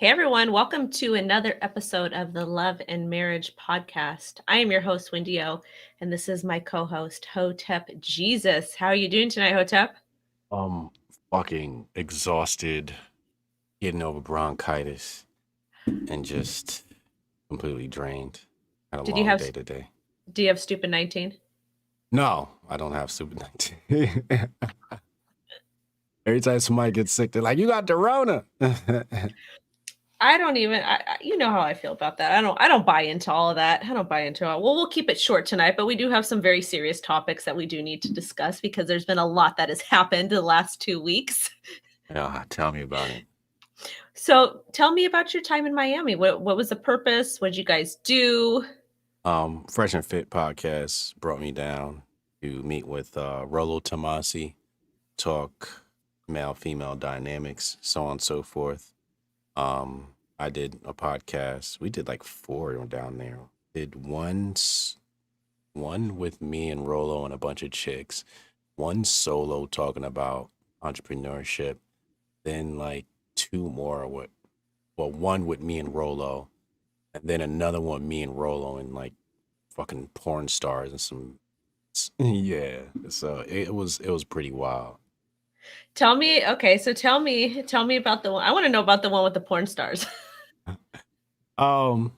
Hey everyone, welcome to another episode of the Love and Marriage Podcast. I am your host, Wendy O, and this is my co-host, Hotep Jesus. How are you doing tonight, Hotep? Um, Fucking exhausted, getting over bronchitis, and just completely drained. Had a Did you long have day today. do you have stupid 19? No, I don't have super 19. Every time somebody gets sick, they're like, "You got the Rona." I don't even you know how I feel about that. I don't buy into all of that. I don't buy into it. Well, we'll keep it short tonight, but we do have some very serious topics that we do need to discuss because there's been a lot that has happened the last 2 weeks. Yeah, tell me about it. So, tell me about your time in Miami. What was the purpose? What did you guys do? Fresh and Fit podcast brought me down to meet with Rolo Tomasi, talk male female dynamics, so on and so forth. I did a podcast. We did like 4 down there. Did one with me and Rolo and a bunch of chicks, one solo talking about entrepreneurship, then like 2 more one with me and Rolo, and then another one me and Rolo and like fucking porn stars and some yeah. So it was pretty wild. Tell me, okay, so tell me about the one. I want to know about the one with the porn stars. Um,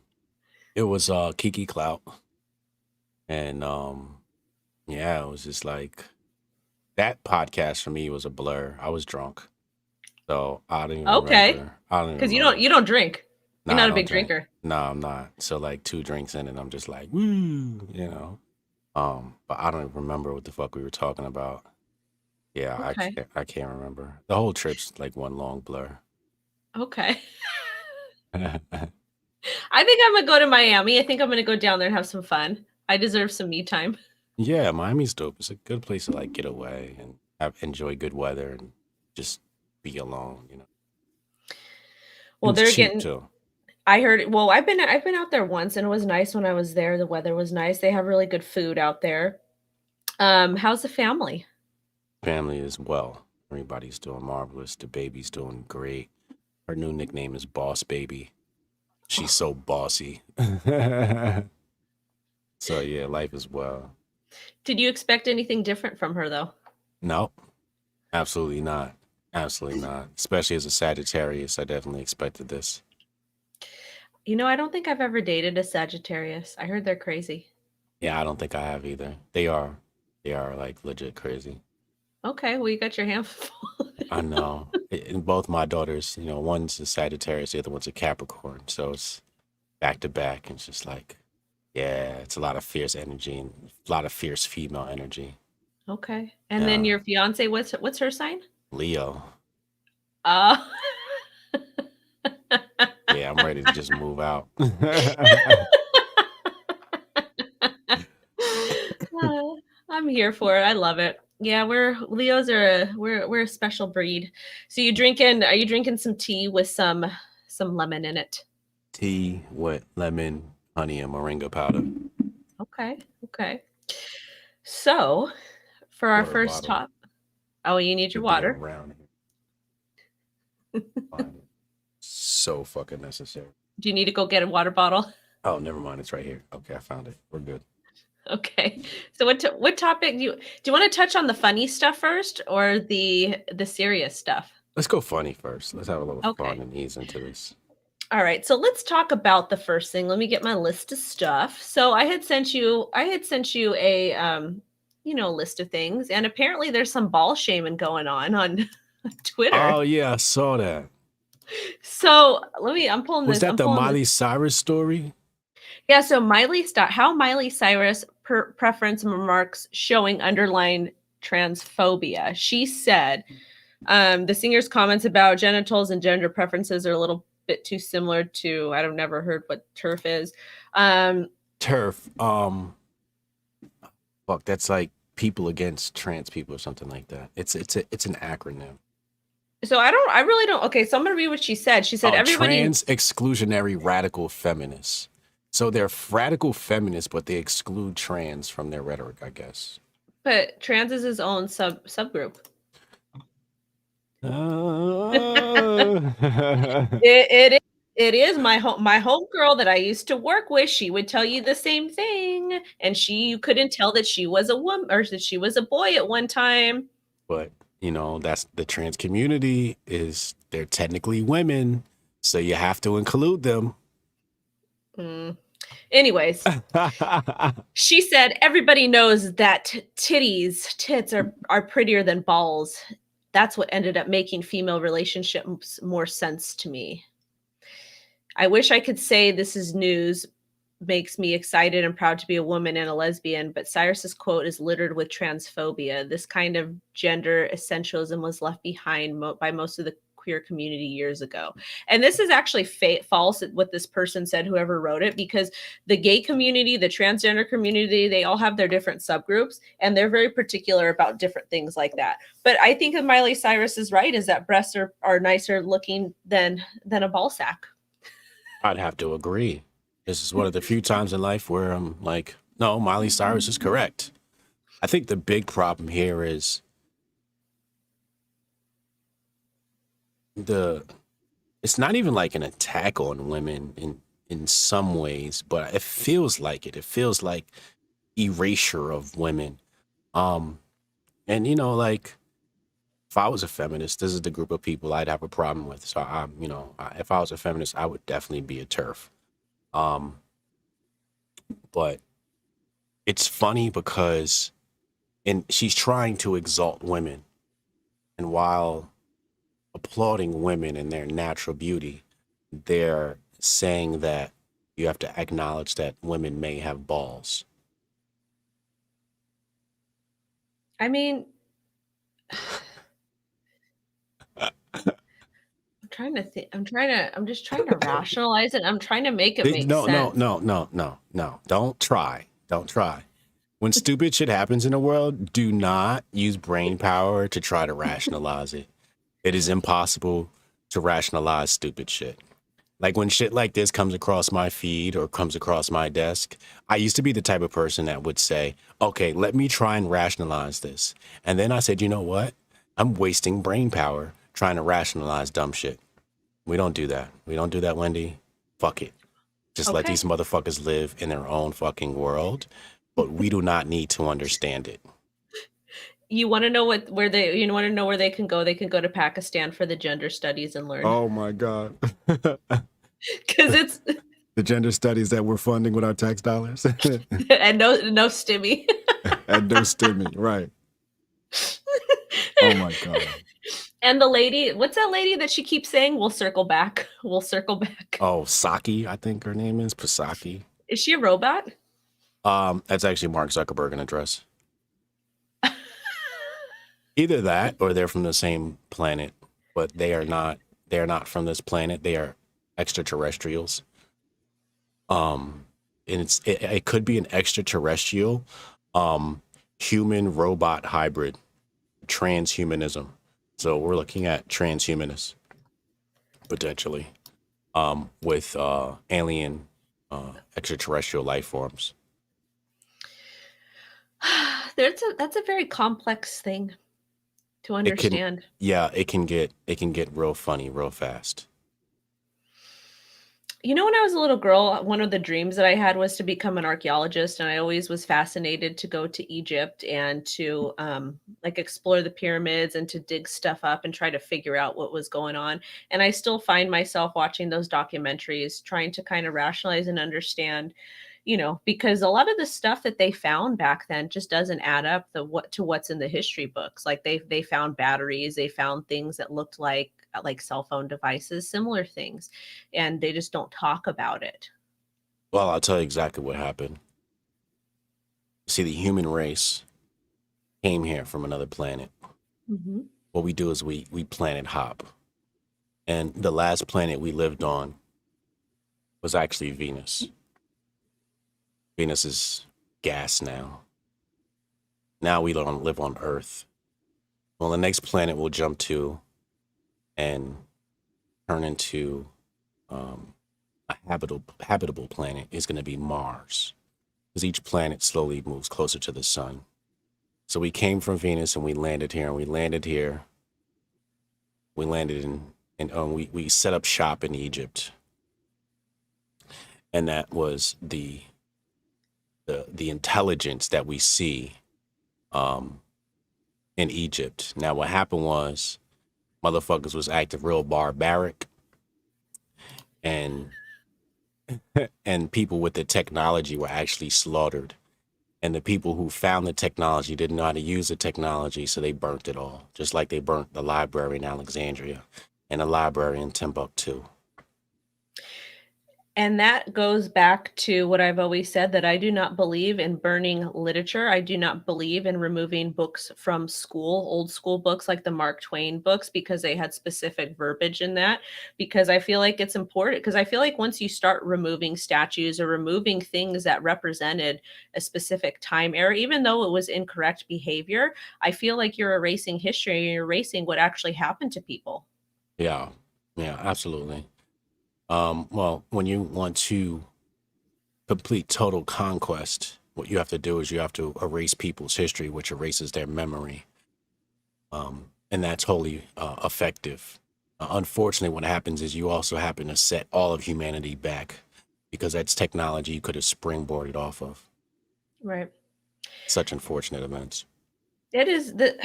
it was Kiki Clout, and yeah, it was just like that podcast for me was a blur. I was drunk, so I don't even Okay, remember. I don't even because you don't remember. you don't drink. You're No, I not a don't big drink. drinker. No, I'm not. So like 2 drinks in, and I'm just like, woo. But I don't even remember what the fuck we were talking about. Yeah, I Okay. can't. I can't remember. The whole trip's like one long blur. Okay. I think I'm gonna go to Miami. I think I'm gonna go down there and have some fun. I deserve some me time. Yeah, Miami's dope. It's a good place to like get away and enjoy good weather and just be alone. Well, And it's they're cheap getting too. I heard well, I've been out there once and it was nice when I was there. The weather was nice. They have really good food out there. How's the family? Family as well. Everybody's doing marvelous. The baby's doing great. Her new nickname is Boss Baby. She's Oh, so bossy. So yeah, life is well. did you expect anything different from her though? No, absolutely not. Absolutely not. Especially as a Sagittarius, I definitely expected this. I don't think I've ever dated a Sagittarius. I heard they're crazy. Yeah, I don't think I have either. They are like legit crazy. Okay, well, you got your hands full. I know. And both my daughters, one's a Sagittarius, the other one's a Capricorn. So it's back to back. And it's just like, yeah, it's a lot of fierce energy and a lot of fierce female energy. Okay. And then Yeah. your fiance, what's her sign? Leo. Uh Yeah, I'm ready to just move out. I'm here for it. I love it. Yeah, we're Leos are we're a special breed. So are you drinking some tea with some lemon in it? Tea with lemon, honey, and moringa powder. Okay. Okay. So, for our Water first bottle top, oh, you need your should be water. around here. Find it. So fucking necessary. Do you need to go get a water bottle? Oh, never mind. It's right here. Okay, I found it. We're good. Okay. So what topic do you want to touch on the funny stuff first or the serious stuff? Let's go funny first. Let's have a little fun Okay. and ease into this. All right. So let's talk about the first thing. Let me get my list of stuff. So I had sent you a list of things and apparently there's some ball shaming going on Twitter. Oh yeah, I saw that. So, Was that I'm the pulling this. Miley Cyrus story? Yeah, so how Miley Cyrus preference remarks showing underlying transphobia. She said, the singer's comments about genitals and gender preferences are a little bit too similar to, I've never heard what TERF is. TERF. Fuck, that's like people against trans people or something like that. It's an acronym. So I really don't. Okay, so I'm going to read what she said. She said, Oh, everybody, trans exclusionary radical feminists. So they're radical feminists, but they exclude trans from their rhetoric, I guess. but trans is his own subgroup. Uh, It is It is my home girl that I used to work with. She would tell you the same thing, and you couldn't tell that she was a woman or that she was a boy at one time. But that's the trans community they're technically women, so you have to include them. Anyways, she said everybody knows that tits are prettier than balls. That's what ended up making female relationships more sense to me. I wish I could say this is news, makes me excited and proud to be a woman and a lesbian, but Cyrus's quote is littered with transphobia. This kind of gender essentialism was left behind by most of the queer community years ago. And this is actually false what this person said, whoever wrote it, because the gay community, the transgender community, they all have their different subgroups, and they're very particular about different things like that. But I think that Miley Cyrus is right, is that breasts are nicer looking than a ball sack. I'd have to agree. This is one of the few times in life where I'm like, no, Miley Cyrus is correct. I think the big problem here is it's not even like an attack on women in some ways, but it feels like it. It feels like erasure of women. And like, if I was a feminist, this is the group of people I'd have a problem with. So if I was a feminist, I would definitely be a TERF. But it's funny because she's trying to exalt women, and while applauding women and their natural beauty, they're saying that you have to acknowledge that women may have balls. I mean, I'm just trying to rationalize it. I'm trying to make it make sense. No. Don't try. When stupid shit happens in the world, do not use brain power to try to rationalize it. It is impossible to rationalize stupid shit. Like when shit like this comes across my feed or comes across my desk, I used to be the type of person that would say, okay, let me try and rationalize this. And then I said, you know what? I'm wasting brain power trying to rationalize dumb shit. We don't do that. We don't do that, Wendy. Fuck it. Just let these motherfuckers live in their own fucking world. But we do not need to understand it. You want to know where they can go? They can go to Pakistan for the gender studies and learn. Oh my God. Because it's the gender studies that we're funding with our tax dollars. And no stimmy. And no stimmy, right. Oh my God. And the lady, what's that lady that she keeps saying? We'll circle back. We'll circle back. Oh, Saki, I think her name is Pasaki. Is she a robot? That's actually Mark Zuckerberg in a dress. Either that or they're from the same planet, but they're not from this planet. They are extraterrestrials. And it could be an extraterrestrial human robot hybrid, transhumanism. So we're looking at transhumanists potentially with alien extraterrestrial life forms. That's a very complex thing to understand. It can get real funny real fast. When I was a little girl, one of the dreams that I had was to become an archaeologist, and I always was fascinated to go to Egypt and to explore the pyramids and to dig stuff up and try to figure out what was going on. And I still find myself watching those documentaries, trying to kind of rationalize and understand, because a lot of the stuff that they found back then just doesn't add up to what's in the history books. Like they found batteries, they found things that looked like cell phone devices, similar things, and they just don't talk about it. Well, I'll tell you exactly what happened. See, the human race came here from another planet. Mm-hmm. What we do is we planet hop. And the last planet we lived on was actually Venus. Venus is gas now. Now we live on Earth. Well, the next planet we'll jump to and turn into a habitable planet is going to be Mars, because each planet slowly moves closer to the sun. So we came from Venus and we landed here, and we landed we set up shop in Egypt, and that was the intelligence that we see um, in Egypt. Now, what happened was motherfuckers was acting real barbaric, and and people with the technology were actually slaughtered. And the people who found the technology didn't know how to use the technology, so they burnt it all, just like they burnt the library in Alexandria and the library in Timbuktu. And that goes back to what I've always said, that I do not believe in burning literature. I do not believe in removing books from school, old school books like the Mark Twain books, because they had specific verbiage in that. Because I feel like it's important, because I feel like once you start removing statues or removing things that represented a specific time era, even though it was incorrect behavior, I feel like you're erasing history and you're erasing what actually happened to people. Yeah, yeah, absolutely. Well, when you want to complete total conquest, what you have to do is you have to erase people's history, which erases their memory. And that's wholly effective. Unfortunately, what happens is you also happen to set all of humanity back because that's technology you could have springboarded off of. Right. Such unfortunate events. It is the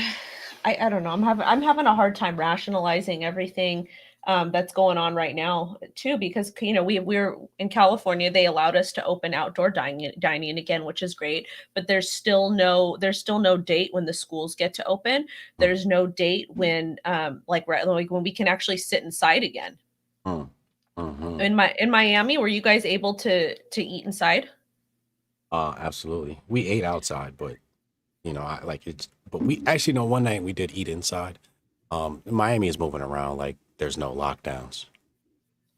I don't know. I'm having a hard time rationalizing everything that's going on right now too, because we're in California. They allowed us to open outdoor dining again, which is great. But there's still no date when the schools get to open. Mm, There's no date when like when we can actually sit inside again. mm, mhm. In Miami, were you guys able to eat inside? Absolutely. We ate outside, but I like it's. But we actually know one night we did eat inside. Miami is moving around like there's no lockdowns.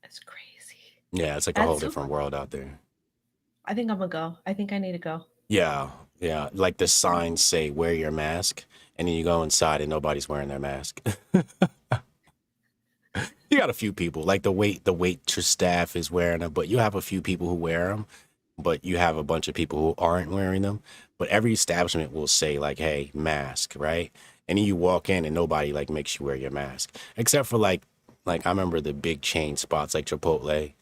That's crazy. Yeah, it's like a whole That's so. different world out there. I think I'm gonna go. I think I need to go. Yeah, yeah. Like the signs say, wear your mask, and then you go inside and nobody's wearing their mask. You got a few people, like the waitress staff is wearing them, but you have a few people who wear them, but you have a bunch of people who aren't wearing them. But every establishment will say like, "Hey, mask," right? And then you walk in and nobody like makes you wear your mask, except for like I remember the big chain spots like Chipotle,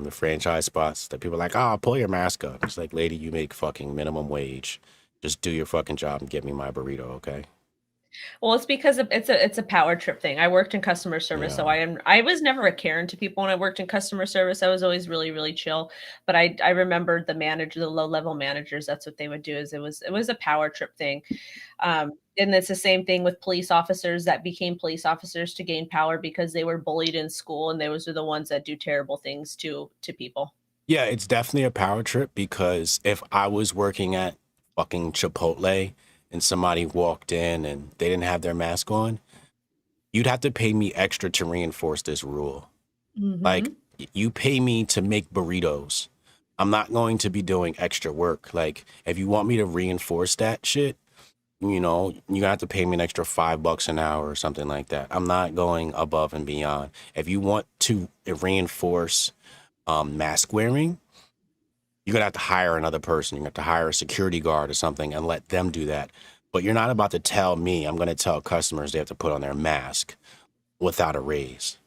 the franchise spots that people are like, oh, pull your mask up. It's like, lady, you make fucking minimum wage. Just do your fucking job and get me my burrito, okay? Well, it's because it's a power trip thing. I worked in customer service, so Yeah. I was never a Karen to people when I worked in customer service. I was always really, really chill. But I remembered the low level managers, that's what they would do, is it was a power trip thing. And it's the same thing with police officers that became police officers to gain power because they were bullied in school, and those are the ones that do terrible things to people. Yeah, it's definitely a power trip because if I was working at fucking Chipotle and somebody walked in and they didn't have their mask on, you'd have to pay me extra to reinforce this rule. Like, Mhm. you pay me to make burritos. I'm not going to be doing extra work. Like, if you want me to reinforce that shit, you have to pay me an extra $5 an hour or something like that. I'm not going above and beyond. If you want to reinforce mask wearing, you're gonna have to hire another person. You're gonna have to hire a security guard or something and let them do that. But you're not about to tell me I'm gonna tell customers they have to put on their mask without a raise.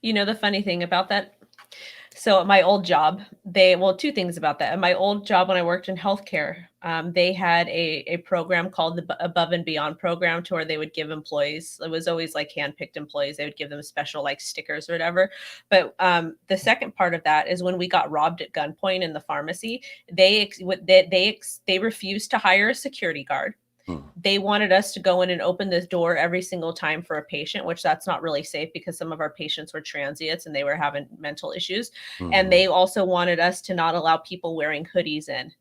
You know the funny thing about that? So at my old job, two things about that. At my old job, when I worked in healthcare, they had a program called the Above and Beyond program, to where they would give employees. It was always like handpicked employees. They would give them special like stickers or whatever. But the second part of that is when we got robbed at gunpoint in the pharmacy, they refused to hire a security guard. Hmm. They wanted us to go in and open this door every single time for a patient, which that's not really safe because some of our patients were transients and they were having mental issues. And Mm-hmm. they also wanted us to not allow people wearing hoodies in.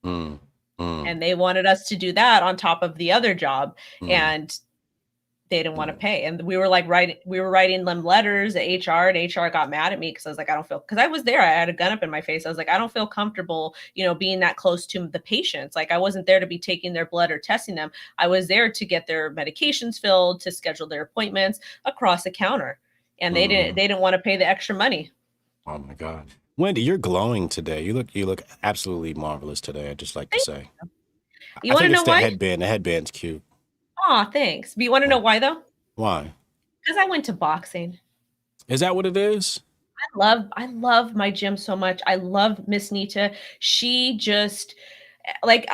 Mm, mm, And they wanted us to do that on top of the other job. mm, And they didn't want to mm, pay. And we were writing them letters to HR, and HR got mad at me because I was like, because I was there. I had a gun up in my face. I was like, I don't feel comfortable, being that close to the patients. Like, I wasn't there to be taking their blood or testing them. I was there to get their medications filled, to schedule their appointments across the counter. And they didn't mm. they didn't want to pay the extra money. Oh my God. Wendy, you're glowing today. You look absolutely marvelous today, I'd just like to say. You I want to think it's know the why? headband. The headband's cute. Aw, thanks. But you want to know Yeah. why though? Why? Because I went to boxing. Is that what it is? I love my gym so much. I love Miss Nita. She just like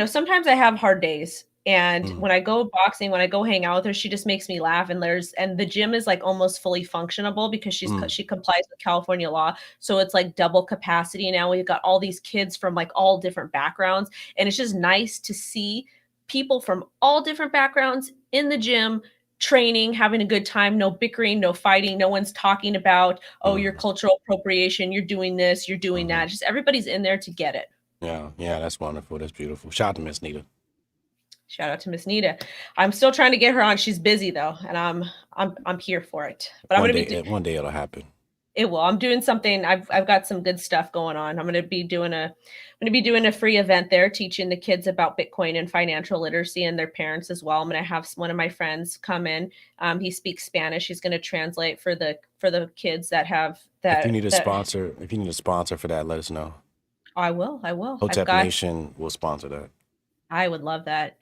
sometimes I have hard days. And Mm, when I go boxing, when I go hang out with her, she just makes me laugh. And the gym is like almost fully functionable because mm, she complies with California law. So it's like double capacity now. We've got all these kids from like all different backgrounds. And it's just nice to see people from all different backgrounds in the gym training, having a good time, no bickering, no fighting, no one's talking about, oh, you're mm, cultural appropriation, you're doing this, you're doing mhm. that. Just everybody's in there to get it. Yeah, yeah, that's wonderful. That's beautiful. Shout out to Miss Nita. Shout out to Miss Nita. I'm still trying to get her on. She's busy though, and I'm here for it. But I'm One gonna day, be one day it'll happen. it will. I'm doing something. I've got some good stuff going on. I'm gonna be doing a free event there, teaching the kids about Bitcoin and financial literacy and their parents as well. I'm gonna have one of my friends come in. He speaks Spanish. He's gonna translate for the kids that have If you that need a that. sponsor, if you need a sponsor for that, let us know. I will. I will. I've Hotep got Nation will sponsor that. I would love that.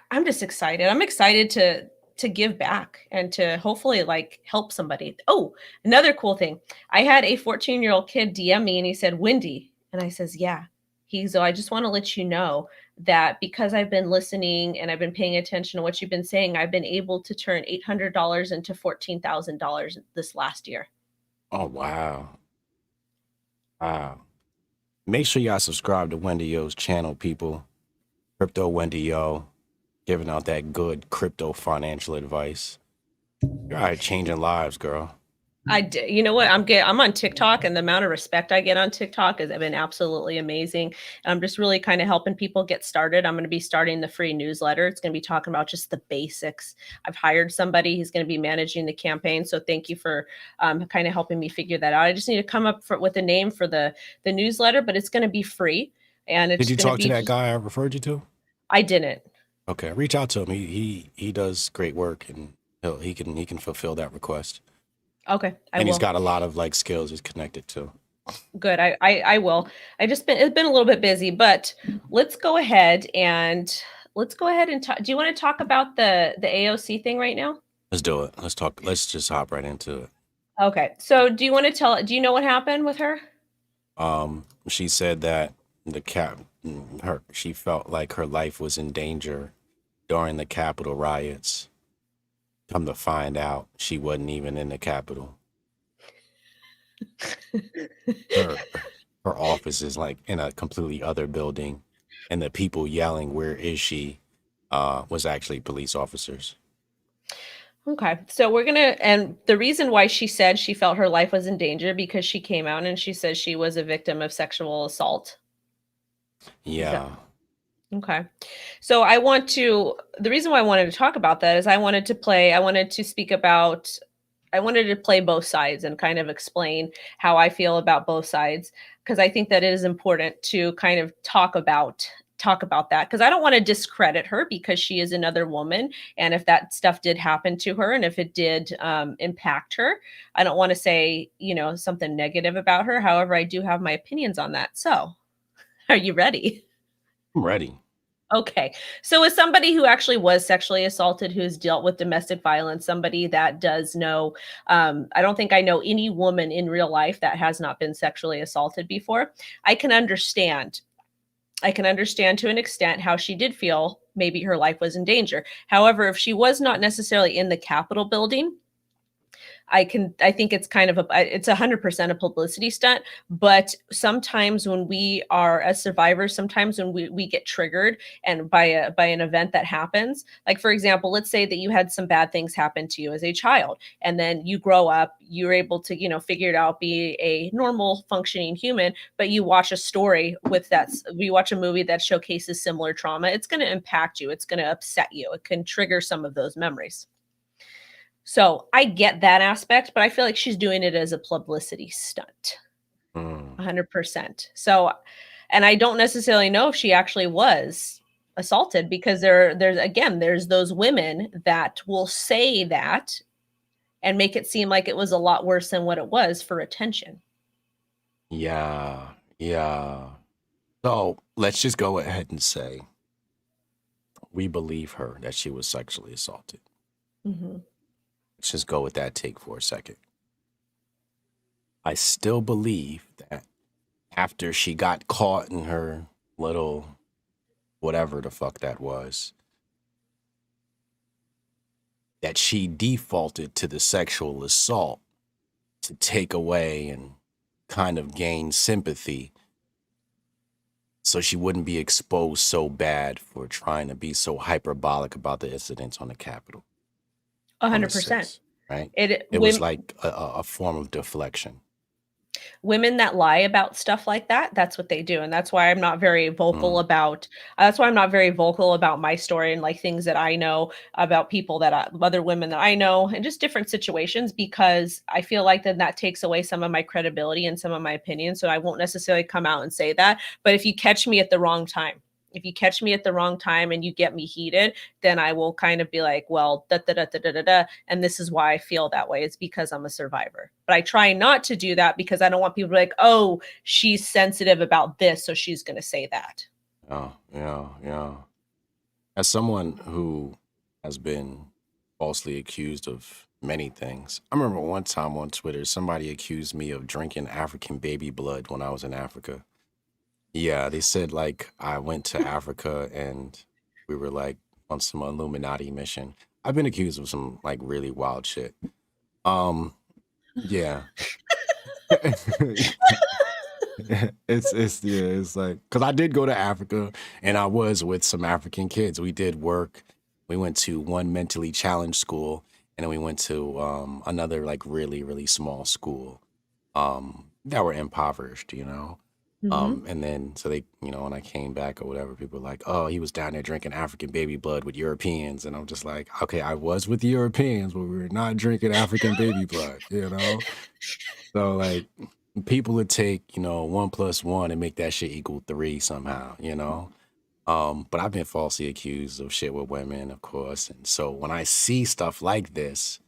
I'm just excited. I'm excited to give back and to hopefully like help somebody. Oh, another cool thing. I had a 14-year-old kid DM me and he said, Wendy. And I says, yeah. He's, I just want to let you know that because I've been listening and I've been paying attention to what you've been saying, I've been able to turn $800 into $14,000 this last year. Oh wow. Wow. Make sure y'all subscribe to Wendy O's channel, people. Crypto Wendy O, giving out that good crypto financial advice. You're out here changing lives, girl. I did. You know what? I'm on TikTok, and the amount of respect I get on TikTok has been absolutely amazing. And I'm just really kind of helping people get started. I'm going to be starting the free newsletter. It's going to be talking about just the basics. I've hired somebody. He's going to be managing the campaign. So thank you for kind of helping me figure that out. I just need to come up with a name for the newsletter, but it's going to be free, and Did it's you going to talk to be. that guy I referred you to? I didn't. Okay, reach out to him. He does great work, and he can fulfill that request. Okay, I And he's will. got a lot of like skills he's connected to. Good. I will. It's been a little bit busy, but let's go ahead and talk. Do you want to talk about the AOC thing right now? Let's do it. Let's talk. Let's just hop right into it. Okay. So do you know what happened with her? She said that the cap her she felt like her life was in danger during the Capitol riots. Come to find out, she wasn't even in the Capitol. Her her office is like in a completely other building, and the people yelling, "Where is she?" Was actually police officers. Okay. So and the reason why she said she felt her life was in danger because she came out and she says she was a victim of sexual assault. Is that Yeah. okay? So the reason why I wanted to talk about that is I wanted to play both sides and kind of explain how I feel about both sides because I think that it is important to kind of talk about that because I don't want to discredit her because she is another woman, and if that stuff did happen to her and if it did impact her, I don't want to say something negative about her. However, I do have my opinions on that. So, are you ready? I'm ready. Okay. So, as somebody who actually was sexually assaulted, who's dealt with domestic violence, somebody that does know, I don't think I know any woman in real life that has not been sexually assaulted before. I can understand. I can understand to an extent how she did feel maybe her life was in danger. However, if she was not necessarily in the Capitol building, I think it's kind of it's 100% a publicity stunt. But sometimes when we are as survivors, sometimes when we get triggered and by an event that happens, like for example, let's say that you had some bad things happen to you as a child, and then you grow up, you're able to figure it out, be a normal functioning human, but you watch a story with that, you watch a movie that showcases similar trauma, it's going to impact you, it's going to upset you, it can trigger some of those memories. So I get that aspect, but I feel like she's doing it as a publicity stunt, Mm. 100%. So, and I don't necessarily know if she actually was assaulted because there's those women that will say that and make it seem like it was a lot worse than what it was for attention. Yeah. Yeah. So let's just go ahead and say we believe her that she was sexually assaulted. Mhm. Let's just go with that take for a second. I still believe that after she got caught in her little whatever the fuck that was, that she defaulted to the sexual assault to take away and kind of gain sympathy so she wouldn't be exposed so bad for trying to be so hyperbolic about the incidents on the Capitol on the 100%. 6th, right? It It was like a form of deflection. Women that lie about stuff like that, that's what they do. And that's why I'm not very vocal Mm, about that's why I'm not very vocal about my story and like things that I know about people that other women that I know and just different situations, because I feel like then that takes away some of my credibility and some of my opinions. So I won't necessarily come out and say that. But if you catch me at the wrong time, if you catch me at the wrong time and you get me heated, then I will kind of be like, well, da da da da da da da. And this is why I feel that way. It's because I'm a survivor. But I try not to do that because I don't want people to be like, oh, she's sensitive about this, so she's going to say that. yeah, yeah, yeah. As someone who has been falsely accused of many things, I remember one time on Twitter, somebody accused me of drinking African baby blood when I was in Africa. Yeah, they said like I went to Africa and we were like on some Illuminati mission. I've been accused of some like really wild shit. Um, yeah. It's like because I did go to Africa and I was with some African kids. We did work. We went to one mentally challenged school and then we went to another like really small school that were impoverished, you know. Mm-hmm. And then so they, you know, when I came back or whatever, people were like, "Oh, he was down there drinking African baby blood with Europeans," and I'm just like, "Okay, I was with the Europeans, but we were not drinking African baby blood," you know. So like people would take, you know, 1 + 1 and make that shit equal 3 somehow, you know? But I've been falsely accused of shit with women, of course. And so when I see stuff like this,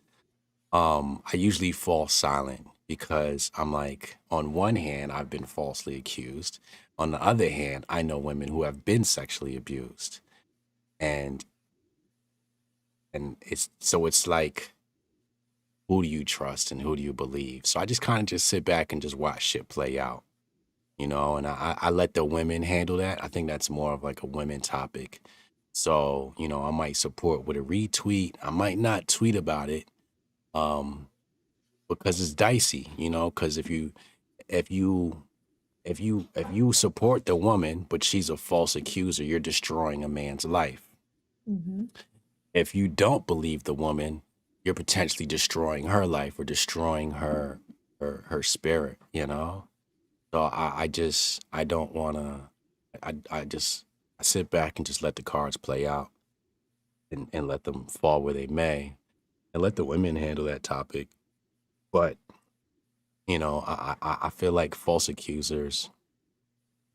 I usually fall silent because I'm like, on one hand, I've been falsely accused. On the other hand, I know women who have been sexually abused. And it's like, who do you trust and who do you believe? So I just kind of just sit back and just watch shit play out. You know, and I let the women handle that. I think that's more of like a women topic. So, you know, I might support with a retweet. I might not tweet about it, um, because it's dicey, you know, because if you if you support the woman, but she's a false accuser, you're destroying a man's life. Mm-hmm. If you don't believe the woman, you're potentially destroying her life or destroying her spirit, you know? So I don't want to. I sit back and just let the cards play out and let them fall where they may, and let the women handle that topic. But you know, I feel like false accusers,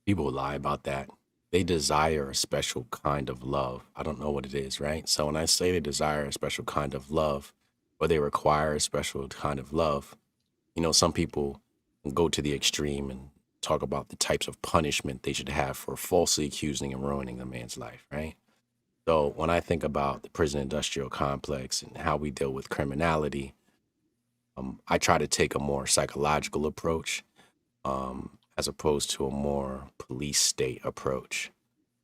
people lie about that. They desire a special kind of love. I don't know what it is, right? So when I say they desire a special kind of love, or they require a special kind of love, you know, some people go to the extreme and talk about the types of punishment they should have for falsely accusing and ruining a man's life, right? So when I think about the prison industrial complex and how we deal with criminality, I try to take a more psychological approach as opposed to a more police state approach.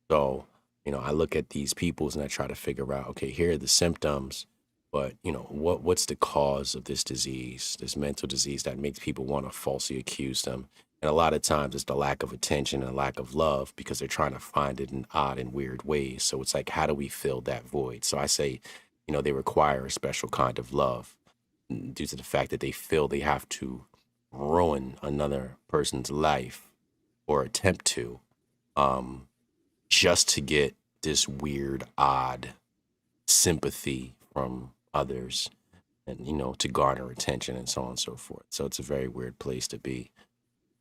So, you know, I look at these peoples and I try to figure out, okay, here are the symptoms, but you know, what's the cause of this disease, this mental disease that makes people want to falsely accuse them? And a lot of times it's the lack of attention and lack of love because they're trying to find it in odd and weird ways. So it's like, how do we fill that void? So I say, you know, they require a special kind of love due to the fact that they feel they have to ruin another person's life or attempt to. Um, just to get this weird, odd sympathy from others and, you know, to garner attention and so on and so forth. So it's a very weird place to be.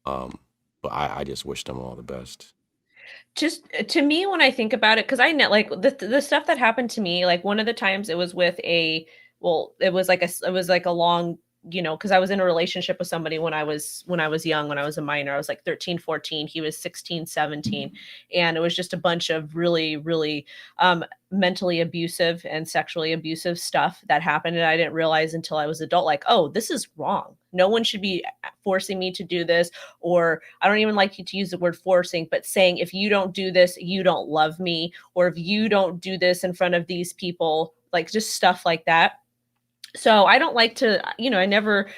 But I just wish them all the best. Just to me, when I think about it, because I know like the stuff that happened to me, like one of the times it was with a well, it was like a long because I was in a relationship with somebody when I was young, when I was a minor. I was like 13, 14. He was 16, 17. And it was just a bunch of really, really mentally abusive and sexually abusive stuff that happened. And I didn't realize until I was adult, like, oh, this is wrong. No one should be forcing me to do this. Or I don't even like you to use the word forcing, but saying, if you don't do this, you don't love me. Or if you don't do this in front of these people, like just stuff like that. So I don't like to, I never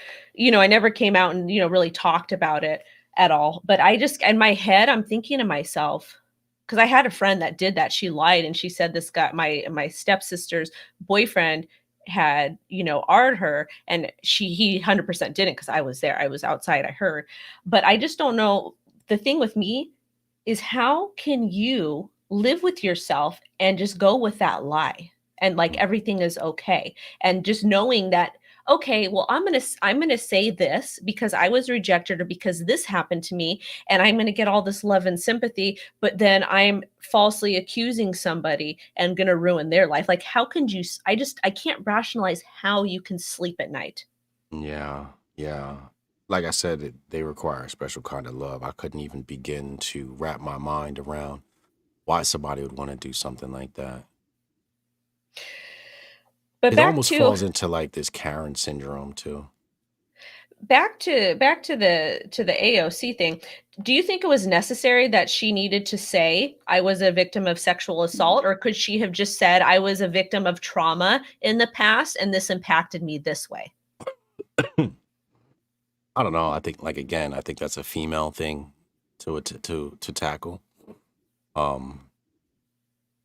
came out and, really talked about it at all. But I just, in my head, I'm thinking to myself, because I had a friend that did that. She lied and she said this guy, my stepsister's boyfriend had, R'd her, and he 100% didn't, because I was there. I was outside. I heard. But I just don't know. The thing with me is, how can you live with yourself and just go with that lie, and like everything is okay, and just knowing that, okay, well, I'm going to say this because I was rejected, or because this happened to me, and I'm going to get all this love and sympathy, but then I'm falsely accusing somebody and going to ruin their life. Like, how can you I can't rationalize how you can sleep at night. Yeah, yeah. Like I said, they require a special kind of love. I couldn't even begin to wrap my mind around why somebody would want to do something like that. But It almost falls into like this Karen syndrome too. back to the AOC thing. Do you think it was necessary that she needed to say, I was a victim of sexual assault, or could she have just said, I was a victim of trauma in the past and this impacted me this way? I don't know. I think, like, again, I think that's a female thing to tackle. Um,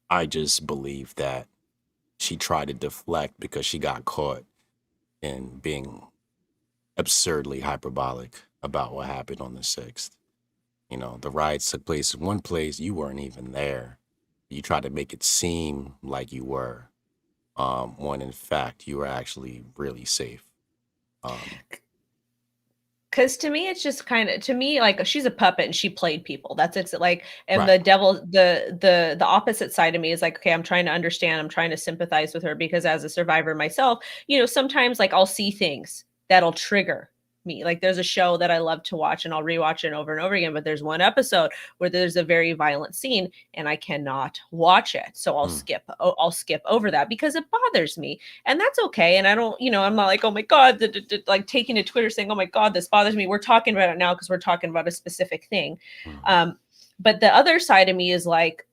I just believe that she tried to deflect because she got caught in being absurdly hyperbolic about what happened on the 6th. The riots took place in one place, you weren't even there. You tried to make it seem like you were, when in fact you were actually really safe. Um, Because to me, it's just kind of, to me, like, she's a puppet and she played people. That's it's like, and right. the devil, the opposite side of me is like, okay, I'm trying to understand, I'm trying to sympathize with her, because as a survivor myself, sometimes like I'll see things that'll trigger me. Like, there's a show that I love to watch and I'll rewatch it over and over again, but there's one episode where there's a very violent scene and I cannot watch it. So I'll Mm, skip over that because it bothers me, and that's okay. And I don't, I'm not like, oh my God, like taking to Twitter saying, oh my God, this bothers me. We're talking about it now because we're talking about a specific thing. mhm. But the other side of me is like,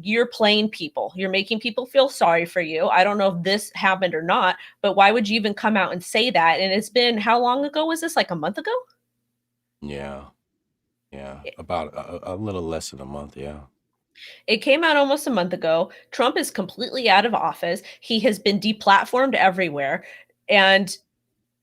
you're playing people. You're making people feel sorry for you. I don't know if this happened or not, but why would you even come out and say that? And it's been, how long ago was this? Like a month ago? Yeah, yeah. About a little less than a month. Yeah. It came out almost a month ago. Trump is completely out of office. He has been deplatformed everywhere. And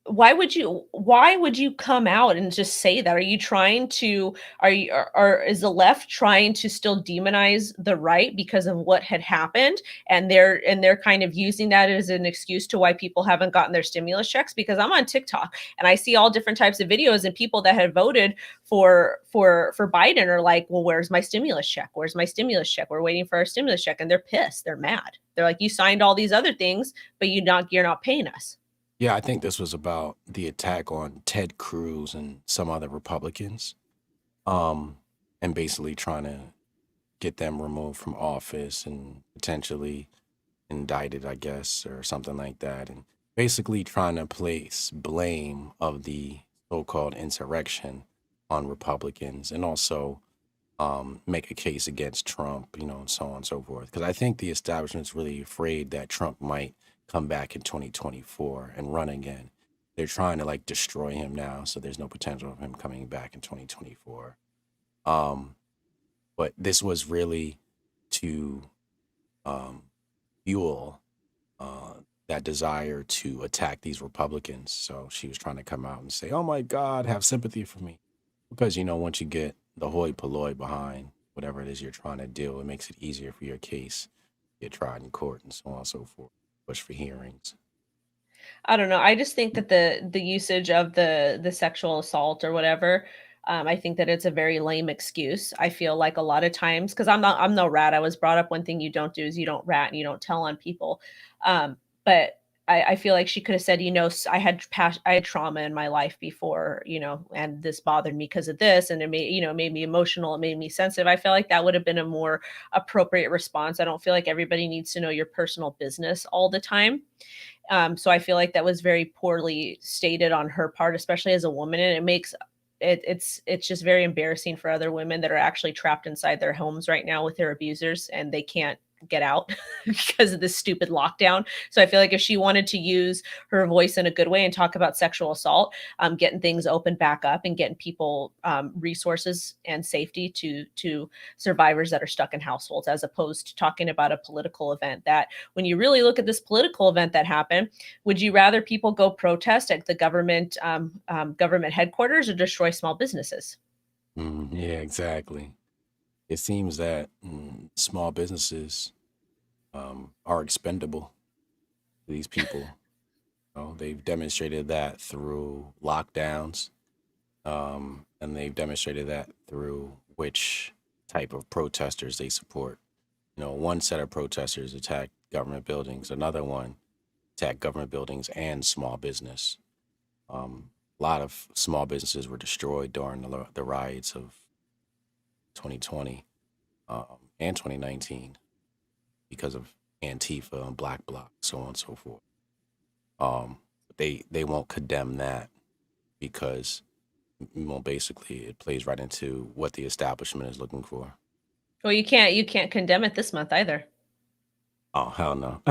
why would you come out and just say that? Are you trying to are you are is the left trying to still demonize the right because of what had happened, and they're kind of using that as an excuse to why people haven't gotten their stimulus checks? Because I'm on TikTok and I see all different types of videos, and people that had voted for Biden are like, well, where's my stimulus check? Where's my stimulus check? We're waiting for our stimulus check. And they're pissed, they're mad, they're like, you signed all these other things, but you're not paying us. Yeah, I think this was about the attack on Ted Cruz and some other Republicans, um, and basically trying to get them removed from office and potentially indicted, I guess, or something like that. And basically trying to place blame of the so-called insurrection on Republicans, and also make a case against Trump, and so on and so forth. Because I think the establishment's really afraid that Trump might come back in 2024 and run again. They're trying to like destroy him now, so there's no potential of him coming back in 2024. Um, but this was really to um, fuel uh, that desire to attack these Republicans. So she was trying to come out and say, "Oh my God, have sympathy for me," because once you get the hoi polloi behind whatever it is you're trying to do, it makes it easier for your case to get tried in court and so on and so forth. Push for hearings. I don't know. I just think that the usage of the sexual assault or whatever, I think that it's a very lame excuse. I feel like a lot of times, because I'm no rat. I was brought up, one thing you don't do is you don't rat and you don't tell on people. But I feel like she could have said, I had trauma in my life before, and this bothered me because of this, and it made me emotional, it made me sensitive. I feel like that would have been a more appropriate response. I don't feel like everybody needs to know your personal business all the time. So I feel like that was very poorly stated on her part, especially as a woman, and it makes it's just very embarrassing for other women that are actually trapped inside their homes right now with their abusers, and they can't get out because of this stupid lockdown. So I feel like if she wanted to use her voice in a good way and talk about sexual assault, getting things opened back up and getting people resources and safety to survivors that are stuck in households, as opposed to talking about a political event that, when you really look at this political event that happened, would you rather people go protest at the government headquarters or destroy small businesses? Yeah, exactly. It seems that small businesses are expendable to these people. They've demonstrated that through lockdowns, and they've demonstrated that through which type of protesters they support. One set of protesters attacked government buildings, another one attacked government buildings and small business. A lot of small businesses were destroyed during the riots of 2020 and 2019 because of Antifa and Black Bloc, so on and so forth. They won't condemn that because, well, basically it plays right into what the establishment is looking for. Well, you can't condemn it this month either. Oh, hell no.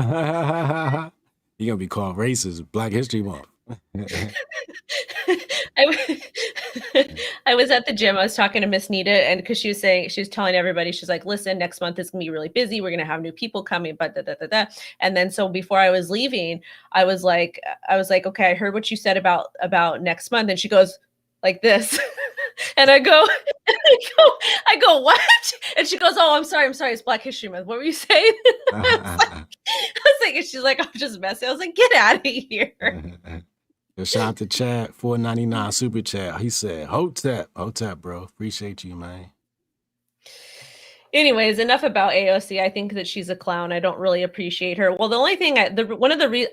You're gonna be called racist Black History Month. I, I was at the gym. I was talking to Miss Nita, and because she was telling everybody, she's like, "Listen, next month is gonna be really busy. We're gonna have new people coming." But da, da, da, da. And then so before I was leaving, I was like, "Okay, I heard what you said about next month." And she goes like this, and I go, I go, what? And she goes, "Oh, I'm sorry, it's Black History Month. What were you saying?" And she's like, "I'm just messing." I was like, "Get out of here." Shout out to Chad, $4.99 super chat. He said, Hotep, bro. Appreciate you, man. Anyways, enough about AOC. I think that she's a clown. I don't really appreciate her. Well, the only thing, one of the reasons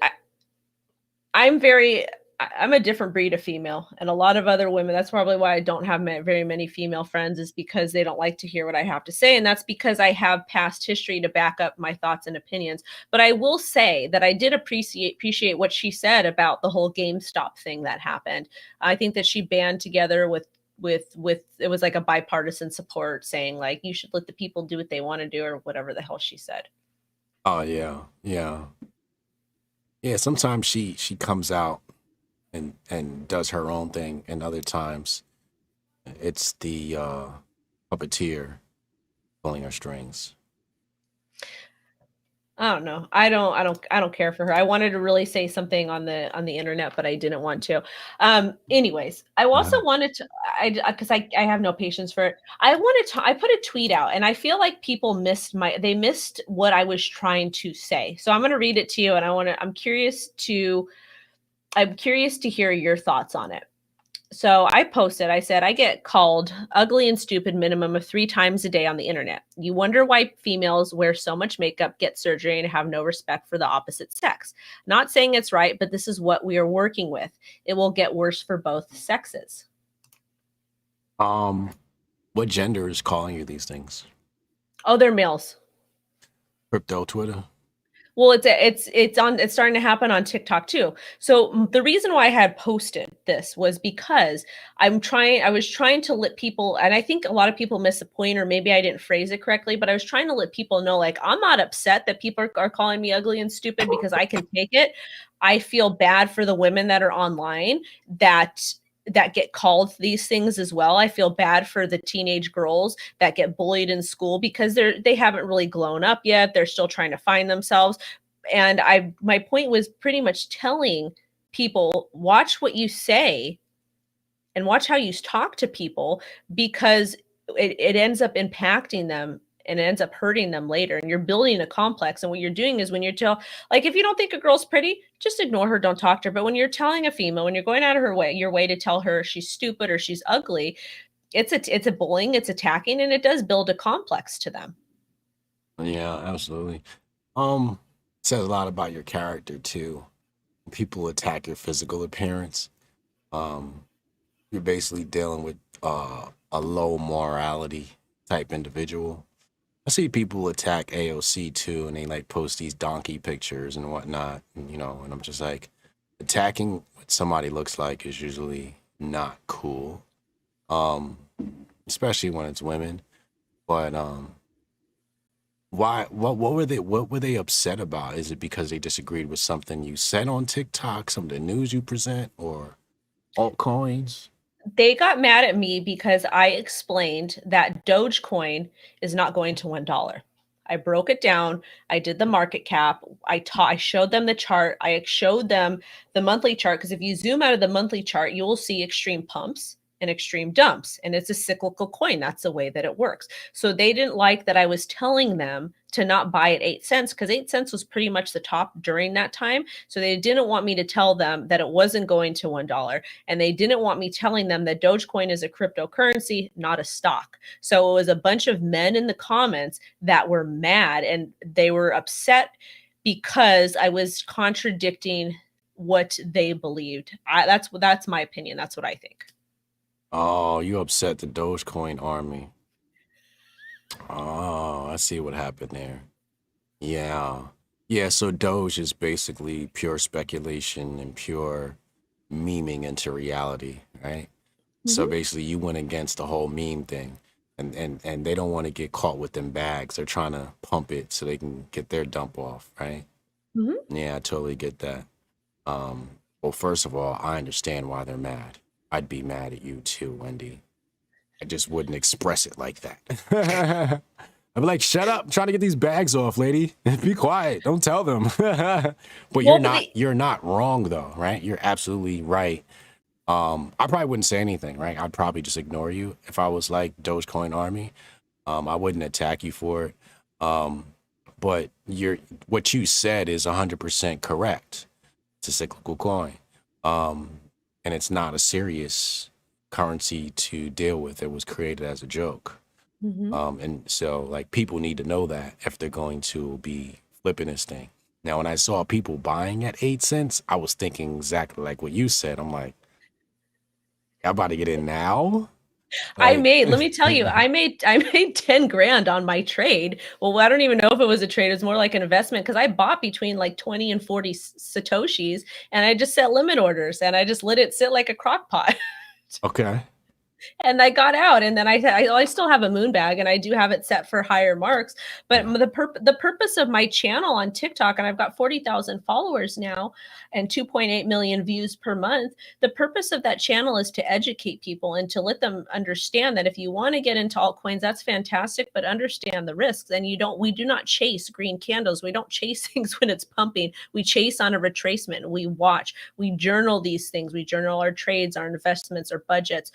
I'm a different breed of female, and a lot of other women. That's probably why I don't have very many female friends, is because they don't like to hear what I have to say, and that's because I have past history to back up my thoughts and opinions. But I will say that I did appreciate what she said about the whole GameStop thing that happened. I think that she band together with it was like a bipartisan support, saying like, you should let the people do what they want to do, or whatever the hell she said. Oh yeah, yeah, yeah. Sometimes she comes out and does her own thing, and other times it's the puppeteer pulling her strings. I don't know. I don't care for her. I wanted to really say something on the internet, but I didn't want to. Anyways, I also wanted to, because I have no patience for it. I put a tweet out, and I feel like people missed what I was trying to say. So I'm going to read it to you, and I'm curious to hear your thoughts on it. So I said, I get called ugly and stupid minimum of 3 times a day on the internet. You wonder why females wear so much makeup, get surgery, and have no respect for the opposite sex. Not saying it's right, but this is what we are working with. It will get worse for both sexes. What gender is calling you these things? Oh, they're males. Crypto Twitter? Well, it's starting to happen on TikTok too. So the reason why I had posted this was because I was trying to let people, and I think a lot of people miss the point, or maybe I didn't phrase it correctly, but I was trying to let people know, like, I'm not upset that people are calling me ugly and stupid, because I can take it. I feel bad for the women that are online that get called these things as well. I feel bad for the teenage girls that get bullied in school, because they haven't really grown up yet. They're still trying to find themselves. And my point was pretty much telling people, watch what you say and watch how you talk to people, because it ends up impacting them, and it ends up hurting them later, and you're building a complex. And what you're doing is, when you're like, if you don't think a girl's pretty, just ignore her, don't talk to her. But when you're telling a female, when you're going out of your way to tell her she's stupid or she's ugly, it's a bullying, it's attacking, and it does build a complex to them. Yeah, absolutely. Says a lot about your character too. people attack your physical appearance, um, you're basically dealing with a low morality type individual. I see people attack AOC too, and they like post these donkey pictures and whatnot, and, and I'm just like, attacking what somebody looks like is usually not cool, um, especially when it's women. But why? What were they? What were they upset about? Is it because they disagreed with something you said on TikTok, some of the news you present, or altcoins? They got mad at me because I explained that Dogecoin is not going to $1. I broke it down. I did the market cap. I showed them the chart. I showed them the monthly chart because if you zoom out of the monthly chart, you will see extreme pumps and extreme dumps, and it's a cyclical coin. That's the way that it works. So they didn't like that I was telling them to not buy at 8 cents because 8 cents was pretty much the top during that time. So they didn't want me to tell them that it wasn't going to $1. And they didn't want me telling them that Dogecoin is a cryptocurrency, not a stock. So it was a bunch of men in the comments that were mad and they were upset because I was contradicting what they believed. That's my opinion. That's what I think. Oh, you upset the Dogecoin army. Oh, I see what happened there. Yeah. Yeah, so Doge is basically pure speculation and pure memeing into reality, right? So Mm-hmm. basically you went against the whole meme thing. And they don't want to get caught with them bags. They're trying to pump it so they can get their dump off, right? Mm-hmm. Yeah, I totally get that. Well, first of all, I understand why they're mad. I'd be mad at you too, Wendy. I just wouldn't express it like that. I'd be like, shut up, I'm trying to get these bags off, lady. Be quiet. Don't tell them. But Well, but they, you're not wrong though, right? You're absolutely right. I probably wouldn't say anything, right? I'd probably just ignore you if I was like Dogecoin Army. I wouldn't attack you for it. Um, but what you said is 100% correct. It's a cyclical coin. Um, and it's not a serious currency to deal with. It was created as a joke. Mhm. And so like people need to know that if they're going to be flipping this thing. Now, when I saw people buying at 8 cents, I was thinking exactly like what you said. I'm like, I'm about to get in now. I Like, made, let me tell you, I made 10 grand on my trade. Well, I don't even know if it was a trade. It was more like an investment because I bought between like 20 and 40 Satoshis and I just set limit orders and I just let it sit like a crock pot. okay. And I got out, and then I still have a moon bag, and I do have it set for higher marks. But Yeah. the purpose of my channel on TikTok, and I've got 40,000 followers now, and 2.8 million views per month. The purpose of that channel is to educate people and to let them understand that if you want to get into altcoins, that's fantastic, but understand the risks. And we do not chase green candles. We don't chase things when it's pumping. We chase on a retracement. We watch. We journal these things. We journal our trades, our investments, our budgets,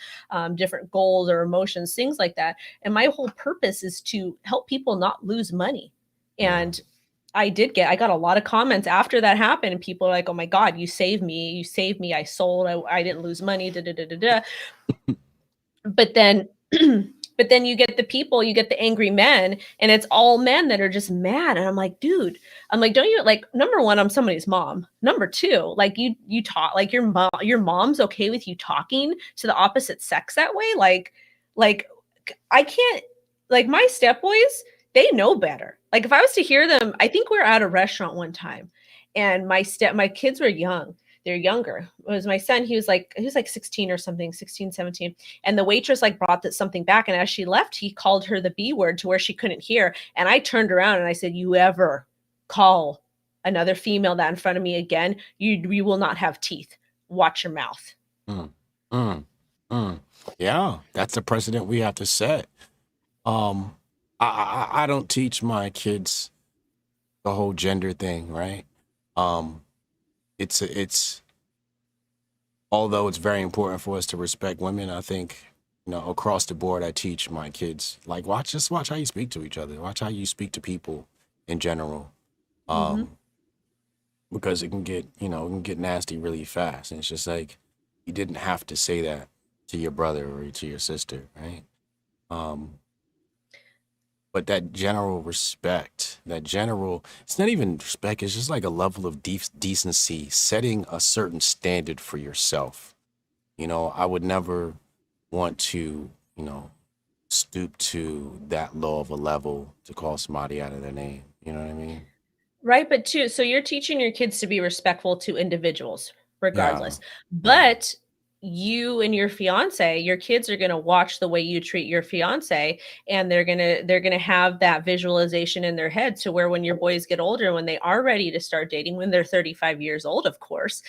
different goals or emotions, things like that. And my whole purpose is to help people not lose money. Yeah. And I got a lot of comments after that happened, and people are like, "Oh my God, you saved me! You saved me! I sold. I didn't lose money." Da da da da da. But then, but then you get the people, you get the angry men, and it's all men that are just mad. And I'm like, dude, I'm like, don't you like? Number one, I'm somebody's mom. Number two, like you talk like your mom's okay with you talking to the opposite sex that way, like I can't like my stepboys, they know better. Like if I was to hear them, I think we were at a restaurant one time and my kids were young. They're younger. It was my son, he was like 16 or something, 16, 17. And the waitress like brought that something back. And as she left, he called her the B word to where she couldn't hear. And I turned around and I said, "You ever call another female that in front of me again, you will not have teeth. Watch your mouth." Mm, mm, mm. Yeah, that's the precedent we have to set. Um, I don't teach my kids the whole gender thing, right? Um, it's although it's very important for us to respect women, I think, across the board, I teach my kids like watch how you speak to each other, watch how you speak to people in general, Mm-hmm. um, because it can get nasty really fast, and it's just like you didn't have to say that to your brother or to your sister, right? Um, but that general respect, that general, it's not even respect, it's just like a level of decency, setting a certain standard for yourself. I would never want to, stoop to that low of a level to call somebody out of their name. You know what I mean? Right, but too, so you're teaching your kids to be respectful to individuals Yeah. regardless. Yeah. But you and your fiance, your kids are going to watch the way you treat your fiance, and they're going to have that visualization in their head to where when your boys get older, when they are ready to start dating, when they're 35 years old, of course,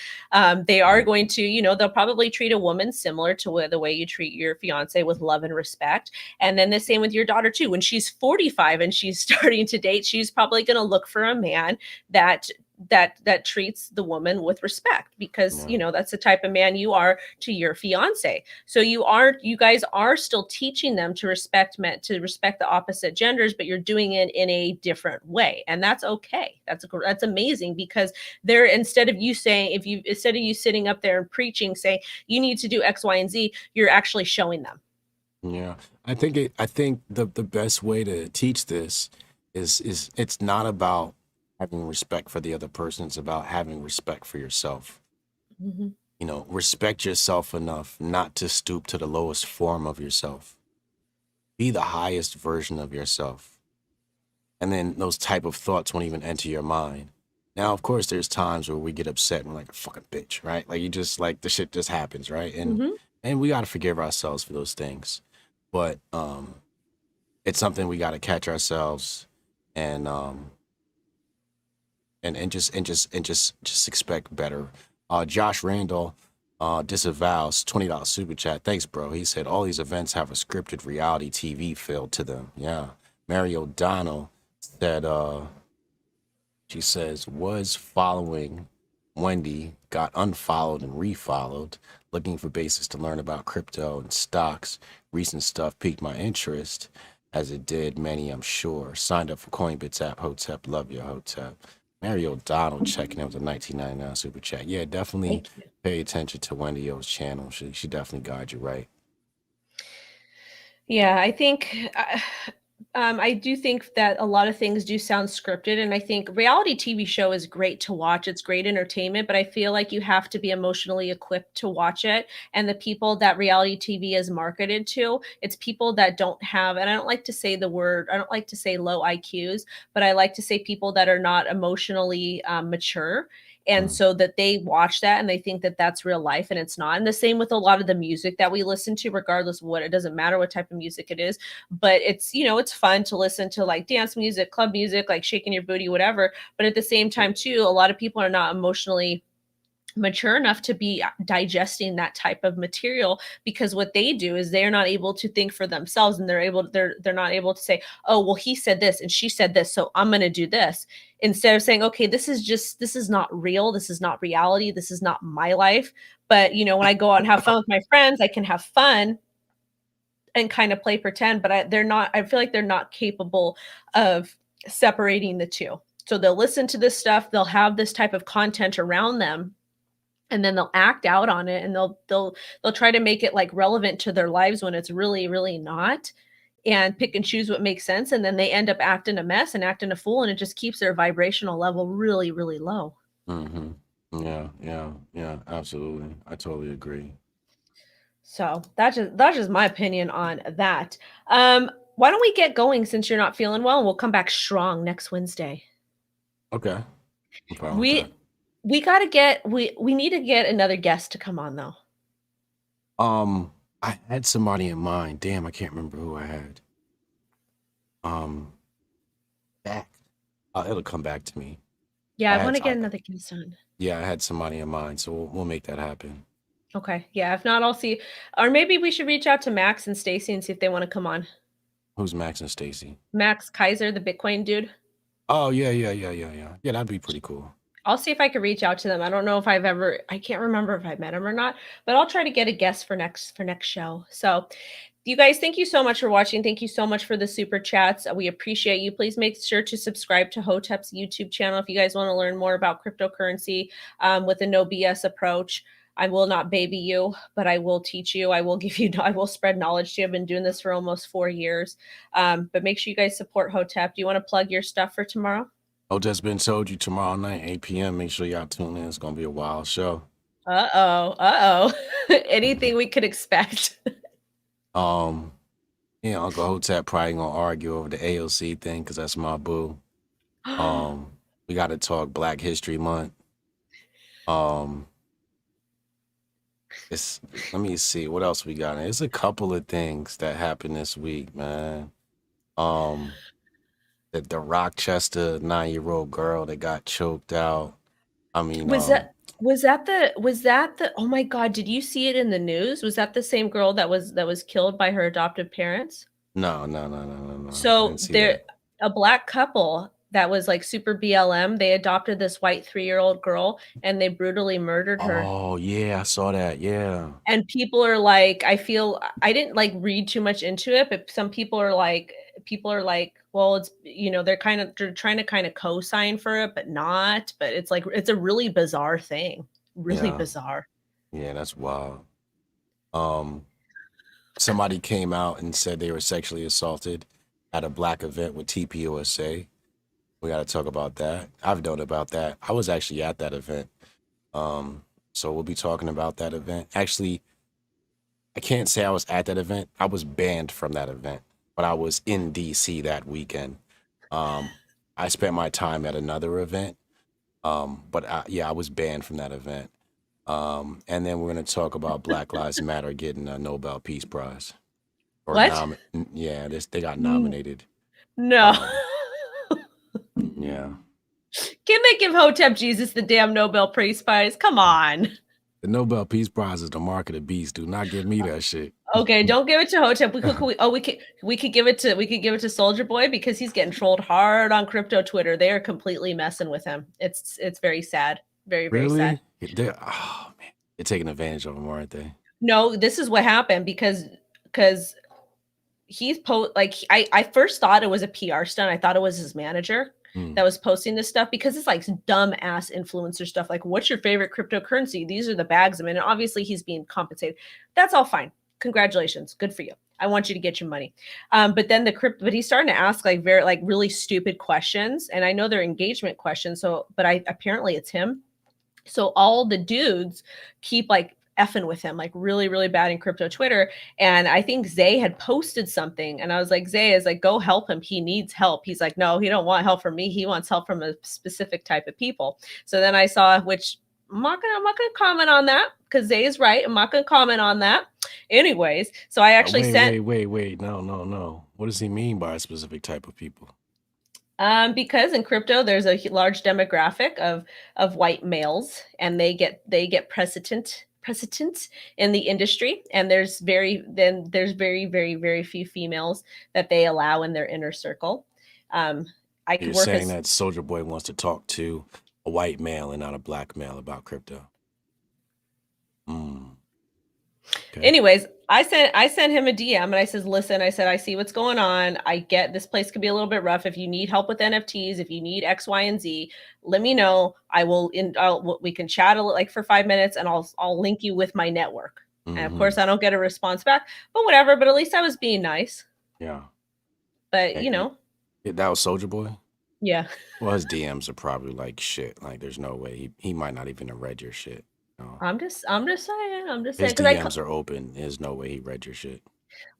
they are Mhm. going to, they'll probably treat a woman similar to the way you treat your fiance, with love and respect. And then the same with your daughter too. When she's 45 and she's starting to date, she's probably going to look for a man that that treats the woman with respect, because Yeah. that's the type of man you are to your fiance. So you guys are still teaching them to respect men, to respect the opposite genders, but you're doing it in a different way, and that's okay. That's amazing, because they're, instead of you sitting up there and preaching, saying you need to do X, Y, and Z, you're actually showing them. Yeah. I think the best way to teach this is it's not about having respect for the other person, it's about having respect for yourself. Mhm. Respect yourself enough not to stoop to the lowest form of yourself. Be the highest version of yourself. And then those type of thoughts won't even enter your mind. Now, of course, there's times where we get upset and we're like a fucking bitch, right? Like you just like the shit just happens, right? And Mhm. and we gotta forgive ourselves for those things. But it's something we gotta catch ourselves and and just expect better. Josh Randall disavows $20 super chat. Thanks, bro. He said all these events have a scripted reality TV feel to them. Yeah. Mary O'Donnell said she says was following Wendy, got unfollowed and refollowed, looking for basis to learn about crypto and stocks. Recent stuff piqued my interest, as it did many, I'm sure. Signed up for Coinbits app. Hotep, love your Hotep. Mary O'Donnell checking in with a 1999 super chat. Yeah, definitely Thank you. pay attention to Wendy O's channel. She definitely guides you right. Yeah, I think I do think that a lot of things do sound scripted, and I think reality TV show is great to watch. It's great entertainment, but I feel like you have to be emotionally equipped to watch it. And the people that reality TV is marketed to, it's people that don't have, and I don't like to say the word, I don't like to say low IQs, but I like to say people that are not emotionally mature, and Mm. so that they watch that and they think that that's real life, and it's not. And the same with a lot of the music that we listen to, regardless of what, it doesn't matter what type of music it is, but it's, it's fun to listen to, like, dance music, club music, like shaking your booty, whatever. But at the same time too, a lot of people are not emotionally mature enough to be digesting that type of material, because what they do is they're not able to think for themselves, and they're not able to say, oh well, he said this and she said this, so I'm going to do this, instead of saying, okay, this is not real, this is not reality, this is not my life. But when I go out and have fun with my friends, I can have fun and kind of play pretend, but I feel like they're not capable of separating the two. So they'll listen to this stuff, they'll have this type of content around them, and then they'll act out on it, and they'll try to make it like relevant to their lives when it's really not, and pick and choose what makes sense, and then they end up acting a mess and acting a fool, and it just keeps their vibrational level really low. Hmm. Yeah, yeah, yeah, absolutely. I totally agree. So that's just my opinion on that. Why don't we get going, since you're not feeling well, and we'll come back strong next Wednesday. Okay. I'm fine with that. We got to get we need to get another guest to come on though. Um, I had somebody in mind. Damn, I can't remember who I had. Um, back. It'll come back to me. Yeah, I I want had, to get I, another guest on. yeah, I had somebody in mind, so we'll make that happen. Okay. Yeah, if not, I'll see. Or maybe we should reach out to Max and Stacy and see if they want to come on. Who's Max and Stacy? Max Kaiser, the Bitcoin dude. Oh yeah, yeah, yeah, yeah, yeah. Yeah, that'd be pretty cool. I'll see if I could reach out to them. I don't know if I can't remember if I met him or not, but I'll try to get a guest for next show. So, you guys, thank you so much for watching. Thank you so much for the super chats. We appreciate you. Please make sure to subscribe to Hotep's YouTube channel if you guys want to learn more about cryptocurrency with a no BS approach. I will not baby you, but I will teach you. I will give you, I will spread knowledge to you. I've been doing this for almost 4 years. But make sure you guys support Hotep. Do you want to plug your stuff for tomorrow? Oh, just been told you tomorrow night, 8 p.m. Make sure y'all tune in. It's gonna be a wild show. Anything we could expect. Yeah, Uncle Hotep probably gonna argue over the AOC thing because that's my boo. We got to talk Black History Month. Let me see what else we got. There's a couple of things that happened this week, man. The Rochester 9-year-old girl that got choked out. I mean, Was that the oh my God, did you see it in the news? Was that the same girl that was killed by her adoptive parents? no. I didn't So see there that. a black couple that was like super BLM, they adopted this white 3-year-old girl and they brutally murdered her. Oh yeah, I saw that. Yeah, And people are like, I didn't like read too much into it, but some people are like, well, it's they're trying to kind of co-sign for it, but not. But it's like it's a really bizarre thing. Really yeah, bizarre. yeah. That's wild. Somebody came out and said they were sexually assaulted at a black event with TPUSA. We got to talk about that. I've known about that. I was actually at that event. So we'll be talking about that event. Actually, I can't say I was at that event. I was banned from that event, but I was in DC that weekend. I spent my time at another event. Yeah, I was banned from that event. And then we're going to talk about Black Lives Matter getting a Nobel Peace Prize. What? Yeah, they got nominated. No. Yeah. Can they give Hotep Jesus the damn Nobel Peace Prize? Come on. The Nobel Peace Prize is the mark of the beast. Do not give me that shit. Okay, don't give it to Hotep. We could give it to Soldier Boy because he's getting trolled hard on crypto Twitter. They are completely messing with him. It's very sad. Very, very sad. Really? Oh man, they're taking advantage of him, aren't they? No, this is what happened because he's I first thought it was a PR stunt. I thought it was his manager that was posting this stuff because it's like dumb ass influencer stuff. Like, what's your favorite cryptocurrency? These are the bags I'm in. And obviously he's being compensated. That's all fine. Congratulations. Good for you. I want you to get your money. But then but he's starting to ask like very like really stupid questions. And I know they're engagement questions. So, but apparently it's him. So all the dudes keep like effing with him, like really, really bad in crypto Twitter. And I think Zay had posted something, and I was like, Zay is like, go help him. He needs help. He's like, no, he don't want help from me. He wants help from a specific type of people. So then I saw, which I'm not gonna comment on that because Zay is right. I'm not gonna comment on that. Anyways, so I actually wait. No. What does he mean by a specific type of people? Because in crypto, there's a large demographic of white males, and they get precedent in the industry, and there's very, very, very few females that they allow in their inner circle. You're saying that Soldier Boy wants to talk to a white male and not a black male about crypto. Okay. Anyways, I sent him a DM and I says, listen, I said, I see what's going on. I get this place could be a little bit rough. If you need help with NFTs, if you need X, Y, and Z, let me know. We can chat like for 5 minutes and I'll link you with my network. And of course I don't get a response back, but whatever. But at least I was being nice. Yeah. But that was Soldier Boy. Yeah. Well, his DMs are probably like shit. Like there's no way he might not even have read your shit. No. I'm just saying. His DMs are open. There's no way he read your shit.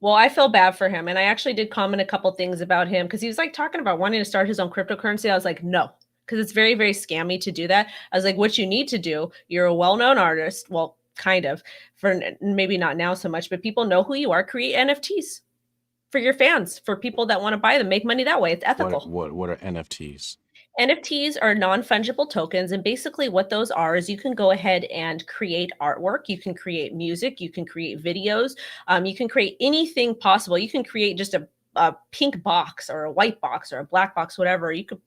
Well, I feel bad for him. And I actually did comment a couple things about him because he was like talking about wanting to start his own cryptocurrency. I was like, no, because it's very, very scammy to do that. I was like, what you need to do, you're a well-known artist. Well, kind of, for maybe not now so much, but people know who you are. Create NFTs for your fans, for people that want to buy them, make money that way. It's ethical. What are NFTs? NFTs are non-fungible tokens, and basically what those are is you can go ahead and create artwork, you can create music, you can create videos, you can create anything possible. You can create just a pink box or a white box or a black box, whatever. You could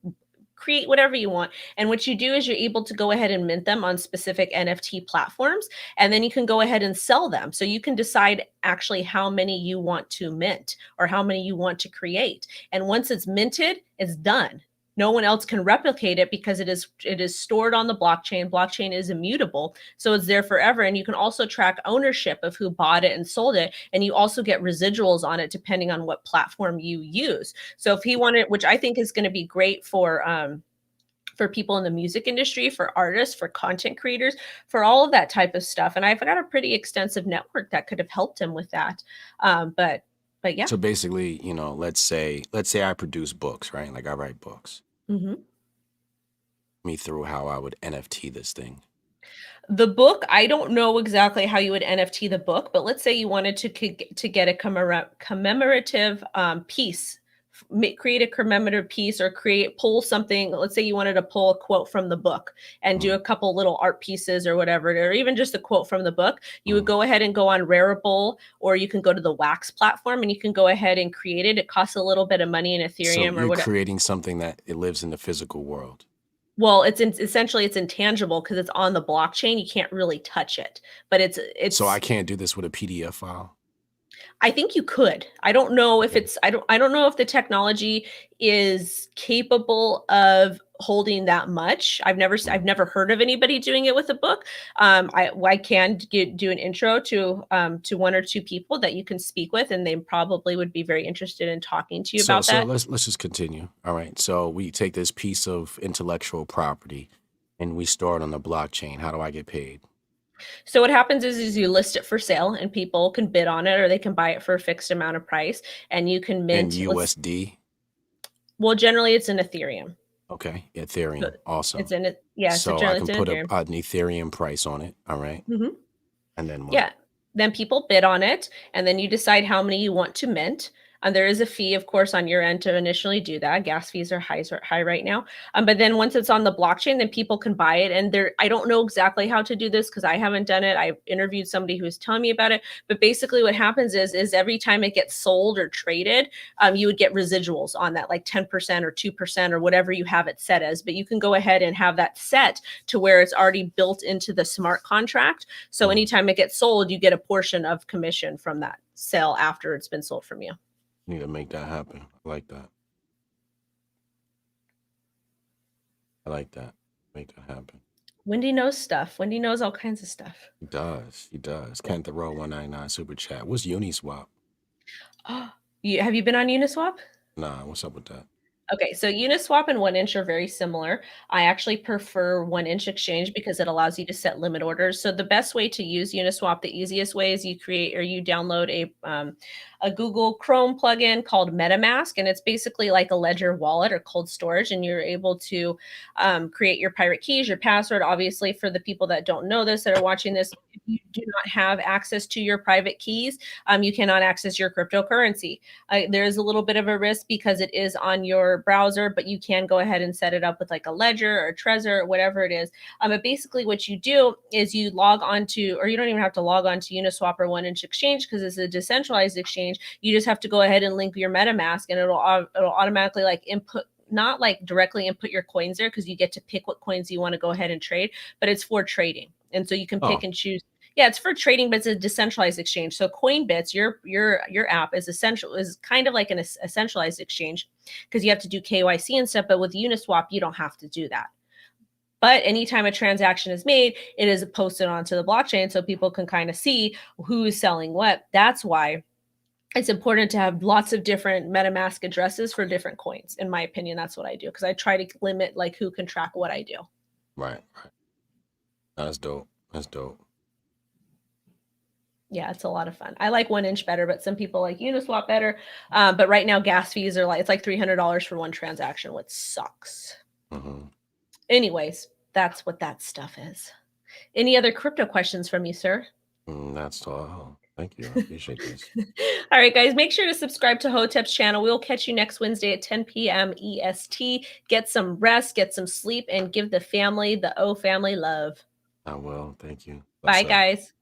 create whatever you want. And what you do is you're able to go ahead and mint them on specific NFT platforms, and then you can go ahead and sell them. So you can decide actually how many you want to mint or how many you want to create. And once it's minted, it's done. No one else can replicate it because it is stored on the blockchain. Blockchain is immutable, so it's there forever. And you can also track ownership of who bought it and sold it, and you also get residuals on it depending on what platform you use. So if he wanted, which I think is going to be great for people in the music industry, for artists, for content creators, for all of that type of stuff. And I've got a pretty extensive network that could have helped him with that. But yeah. So basically, you know, let's say I produce books, right? Like I write books. Mm-hmm. Me through how I would NFT this thing. The book, I don't know exactly how you would NFT the book, but let's say you wanted to get a commemorative piece, create a commemorative piece, or pull something. Let's say you wanted to pull a quote from the book and do a couple little art pieces or whatever, or even just a quote from the book. You would go ahead and go on Rarible, or you can go to the Wax platform and you can go ahead and create it. It costs a little bit of money in Ethereum or whatever. Creating something that it lives in the physical world. Well, essentially it's intangible because it's on the blockchain. You can't really touch it, but it's. So I can't do this with a PDF file. I think you could. I don't know if it's. I don't know if the technology is capable of holding that much. I've never heard of anybody doing it with a book. I can do an intro to one or two people that you can speak with, and they probably would be very interested in talking to you about that. So let's just continue. All right. So we take this piece of intellectual property and we store it on the blockchain. How do I get paid? So what happens is you list it for sale and people can bid on it, or they can buy it for a fixed amount of price, and you can mint in USD. Well, generally it's in Ethereum. Okay, Ethereum, awesome. It's in it, yeah. So I can put an Ethereum price on it. All right. Mm-hmm. And then what? Yeah, then people bid on it, and then you decide how many you want to mint. And there is a fee, of course, on your end to initially do that. Gas fees are high right now. But then once it's on the blockchain, then people can buy it. And I don't know exactly how to do this because I haven't done it. I interviewed somebody who was telling me about it. But basically what happens is every time it gets sold or traded, you would get residuals on that, like 10% or 2% or whatever you have it set as. But you can go ahead and have that set to where it's already built into the smart contract. So anytime it gets sold, you get a portion of commission from that sale after it's been sold from you. Need to make that happen. I like that. I like that. Make that happen. Wendy knows stuff. Wendy knows all kinds of stuff. He does. He does. Kent the Row 199 super chat. What's Uniswap? Have you been on Uniswap? Nah, what's up with that? Okay, so Uniswap and 1inch are very similar. I actually prefer 1inch exchange because it allows you to set limit orders. So the best way to use Uniswap, the easiest way is you download a Google Chrome plugin called MetaMask, and it's basically like a Ledger wallet or cold storage, and you're able to create your pirate keys, your password. Obviously, for the people that don't know this, that are watching this, if you do not have access to your private keys, you cannot access your cryptocurrency. There is a little bit of a risk because it is on your browser, but you can go ahead and set it up with like a Ledger or Trezor or whatever it is. But basically what you do is you log on to, or you don't even have to log on to Uniswap or 1inch exchange because it's a decentralized exchange. You just have to go ahead and link your MetaMask, and it'll automatically like input, not like directly input your coins there because you get to pick what coins you want to go ahead and trade, but it's for trading. And so you can pick and choose. Yeah, it's for trading, but it's a decentralized exchange. So Coinbits, your app is kind of like a centralized exchange because you have to do KYC and stuff. But with Uniswap, you don't have to do that. But anytime a transaction is made, it is posted onto the blockchain so people can kind of see who is selling what. That's why it's important to have lots of different MetaMask addresses for different coins. In my opinion, that's what I do because I try to limit like who can track what I do. Right. That's dope. Yeah, it's a lot of fun. I like 1inch better, but some people like Uniswap better. But right now, gas fees are it's like $300 for one transaction, which sucks. Mm-hmm. Anyways, that's what that stuff is. Any other crypto questions from you, sir? That's all. Thank you. I appreciate this. All right, guys, make sure to subscribe to Hotep's channel. We'll catch you next Wednesday at 10 p.m. EST. Get some rest, get some sleep, and give the O family love. I will. Thank you. Bye, guys.